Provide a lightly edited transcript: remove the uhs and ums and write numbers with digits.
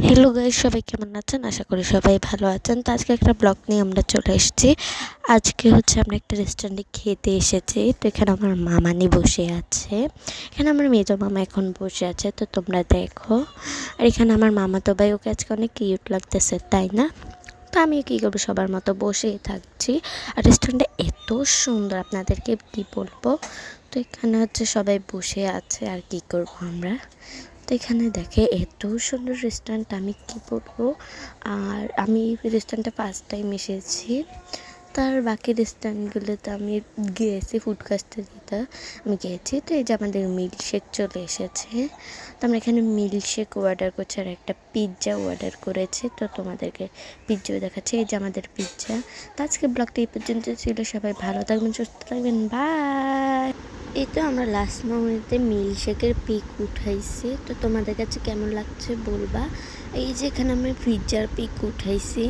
Hello guys, সবাই কেমন আছেন? আশা করি সবাই ভালো আছেন। তো আজকে একটা ব্লগ নিয়ে আমরা চলে এসেছি। আজকে আমরা একটা রেস্টুরেন্টে খেতে এসেছি। তো এখানে আমার মামানি বসে আছে, এখানে আমার মেজো মামা এখন বসে আছে। তো তোমরা দেখো। আর এখানে আমার মামাতো ভাই, ওকে আজকে অনেক কিউট লাগতেছে, তাই না? তো আমি কী করবো, সবার মতো বসেই থাকছি। আর রেস্টুরেন্টটা এত সুন্দর, আপনাদেরকে কী বলবো। তো এখানে সবাই বসে আছে, আর কি করব আমরা। তো এখানে দেখে এত সুন্দর রেস্টুরেন্ট, আমি কি বলবো। আর আমি রেস্টুরেন্টটা ফার্স্ট টাইম এসেছি। তার বাকি রেস্টুরেন্টগুলোতে আমি গিয়েছি, ফুড কাস্টাডিতে আমি গিয়েছি। তো এই যে আমাদের মিল্কশেক চলে এসেছে। তো আমরা এখানে মিল্কশেক অর্ডার করছি, আর একটা পিৎজা অর্ডার করেছি। তো তোমাদেরকে পিৎজাও দেখাচ্ছি, এই যে আমাদের পিৎজা। তো আজকে ব্লগটা এই পর্যন্ত ছিল। সবাই ভালো থাকবেন, সুস্থ থাকবেন, বাই। এই তো আমরা লাস্ট মোমেন্টে মিল্কশেকের পিক উঠাইছি। তো তোমাদের কাছে কেমন লাগছে বলবা। এই যে এখানে আমি পিৎজার পিক উঠাইছি।